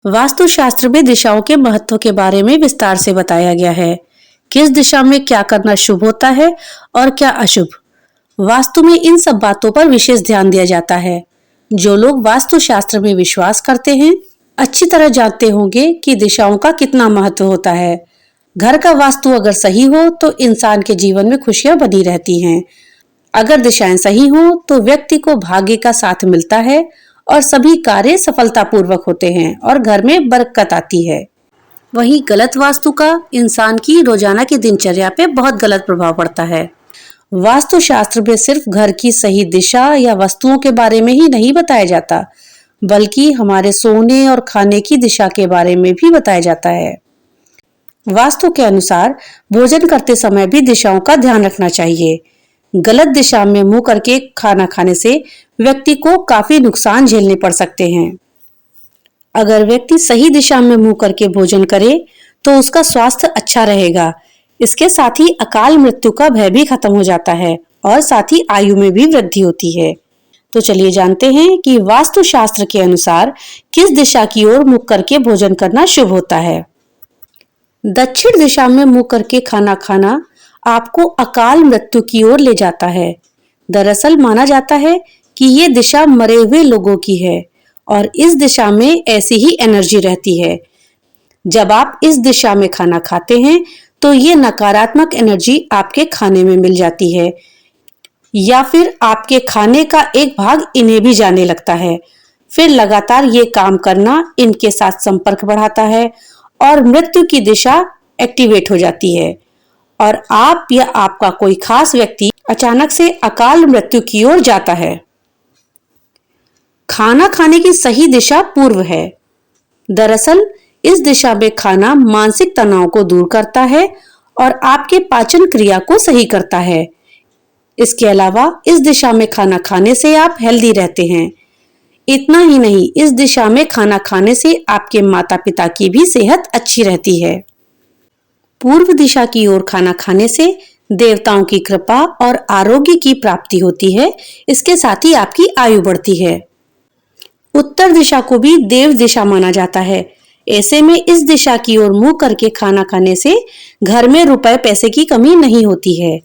वास्तुशास्त्र में दिशाओं के महत्व के बारे में विस्तार से बताया गया है। किस दिशा में क्या करना शुभ होता है और क्या अशुभ। वास्तु में इन सब बातों पर विशेष ध्यान दिया जाता है। जो लोग वास्तुशास्त्र में विश्वास करते हैं अच्छी तरह जानते होंगे कि दिशाओं का कितना महत्व होता है। घर का वास्तु अगर सही हो तो इंसान के जीवन में खुशियां बनी रहती हैं। अगर दिशाएं सही हो तो व्यक्ति को भाग्य का साथ मिलता है और सभी कार्य सफलतापूर्वक होते हैं और घर में बरकत आती है। वहीं गलत वास्तु का इंसान की रोजाना की दिनचर्या पे बहुत गलत प्रभाव पड़ता है। वास्तुशास्त्र में सिर्फ घर की सही दिशा या वस्तुओं के बारे में ही नहीं बताया जाता, बल्कि हमारे सोने और खाने की दिशा के बारे में भी बताया जाता है। वास्तु के अनुसार भोजन करते समय भी दिशाओं का ध्यान रखना चाहिए। गलत दिशा में मुंह करके खाना खाने से व्यक्ति को काफी नुकसान झेलने पड़ सकते हैं। अगर व्यक्ति सही दिशा में मुंह करके भोजन करे तो उसका स्वास्थ्य अच्छा रहेगा। इसके साथ ही अकाल मृत्यु का भय भी खत्म हो जाता है और साथ ही आयु में भी वृद्धि होती है। तो चलिए जानते हैं कि वास्तुशास्त्र के अनुसार किस दिशा की ओर मुख करके भोजन करना शुभ होता है। दक्षिण दिशा में मुंह करके खाना खाना आपको अकाल मृत्यु की ओर ले जाता है। दरअसल माना जाता है कि ये दिशा मरे हुए लोगों की है और इस दिशा में ऐसी ही एनर्जी रहती है। जब आप इस दिशा में खाना खाते हैं तो ये नकारात्मक एनर्जी आपके खाने में मिल जाती है या फिर आपके खाने का एक भाग इन्हें भी जाने लगता है। फिर लगातार ये काम करना इनके साथ संपर्क बढ़ाता है और मृत्यु की दिशा एक्टिवेट हो जाती है और आप या आपका कोई खास व्यक्ति अचानक से अकाल मृत्यु की ओर जाता है। खाना खाने की सही दिशा पूर्व है। दरअसल इस दिशा में खाना मानसिक तनाव को दूर करता है और आपके पाचन क्रिया को सही करता है। इसके अलावा इस दिशा में खाना खाने से आप हेल्दी रहते हैं। इतना ही नहीं, इस दिशा में खाना खाने से आपके माता पिता की भी सेहत अच्छी रहती है। पूर्व दिशा की ओर खाना खाने से देवताओं की कृपा और आरोग्य की प्राप्ति होती है। इसके साथ ही आपकी आयु बढ़ती है। उत्तर दिशा को भी देव दिशा माना जाता है। ऐसे में इस दिशा की ओर मुंह करके खाना खाने से घर में रुपए पैसे की कमी नहीं होती है।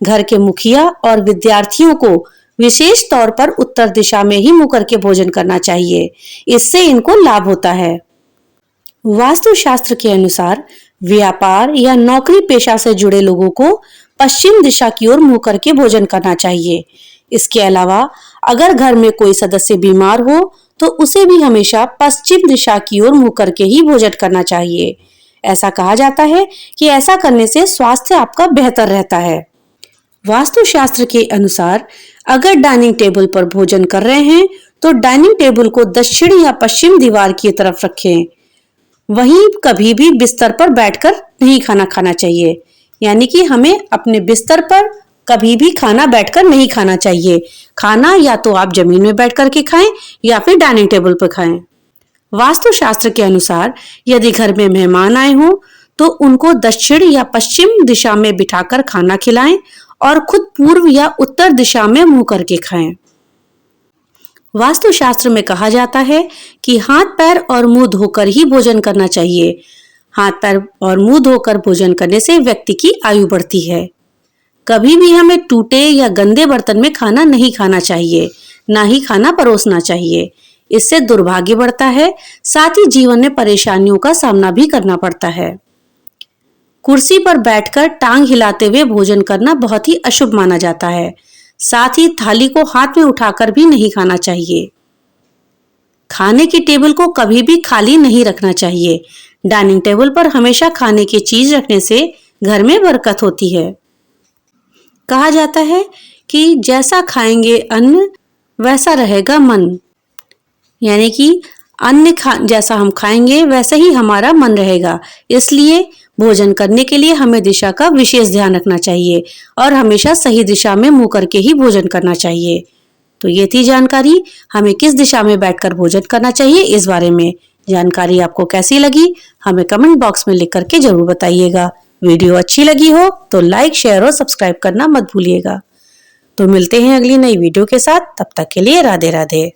घर के मुखिया और विद्यार्थियों को विशेष तौर पर उत्तर दिशा में ही मुंह करके भोजन करना चाहिए। इससे इनको लाभ होता है। वास्तुशास्त्र के अनुसार व्यापार या नौकरी पेशा से जुड़े लोगों को पश्चिम दिशा की ओर मुंह करके भोजन करना चाहिए। इसके अलावा अगर घर में कोई सदस्य बीमार हो तो उसे भी हमेशा पश्चिम दिशा की ओर मुंह करके ही भोजन करना चाहिए। ऐसा कहा जाता है कि ऐसा करने से स्वास्थ्य आपका बेहतर रहता है। वास्तुशास्त्र के अनुसार अगर डाइनिंग टेबल पर भोजन कर रहे हैं तो डाइनिंग टेबल को दक्षिण या पश्चिम दीवार की तरफ रखें। वहीं कभी भी बिस्तर पर बैठकर नहीं खाना खाना चाहिए, यानी कि हमें अपने बिस्तर पर कभी भी खाना बैठकर नहीं खाना चाहिए। खाना या तो आप जमीन में बैठ करके खाएं या फिर डाइनिंग टेबल पर खाएं। वास्तुशास्त्र के अनुसार यदि घर में मेहमान आए हों तो उनको दक्षिण या पश्चिम दिशा में बिठाकर खाना खिलाएं और खुद पूर्व या उत्तर दिशा में मुंह करके खाएं। वास्तुशास्त्र में कहा जाता है कि हाथ पैर और मुंह धोकर ही भोजन करना चाहिए। हाथ पैर और मुंह धोकर भोजन करने से व्यक्ति की आयु बढ़ती है। कभी भी हमें टूटे या गंदे बर्तन में खाना नहीं खाना चाहिए, ना ही खाना परोसना चाहिए। इससे दुर्भाग्य बढ़ता है, साथ ही जीवन में परेशानियों का सामना भी करना पड़ता है। कुर्सी पर बैठकर टांग हिलाते हुए भोजन करना बहुत ही अशुभ माना जाता है। साथ ही थाली को हाथ में उठाकर भी नहीं खाना चाहिए। खाने की टेबल को कभी भी खाली नहीं रखना चाहिए। डाइनिंग टेबल पर हमेशा खाने की चीज रखने से घर में बरकत होती है। कहा जाता है कि जैसा खाएंगे अन्न वैसा रहेगा मन, यानी कि जैसा हम खाएंगे वैसा ही हमारा मन रहेगा। इसलिए भोजन करने के लिए हमें दिशा का विशेष ध्यान रखना चाहिए और हमेशा सही दिशा में मुंह करके ही भोजन करना चाहिए। तो ये थी जानकारी, हमें किस दिशा में बैठकर भोजन करना चाहिए इस बारे में। जानकारी आपको कैसी लगी हमें कमेंट बॉक्स में लिख करके जरूर बताइएगा। वीडियो अच्छी लगी हो तो लाइक, शेयर और सब्सक्राइब करना मत भूलिएगा। तो मिलते हैं अगली नई वीडियो के साथ, तब तक के लिए राधे राधे।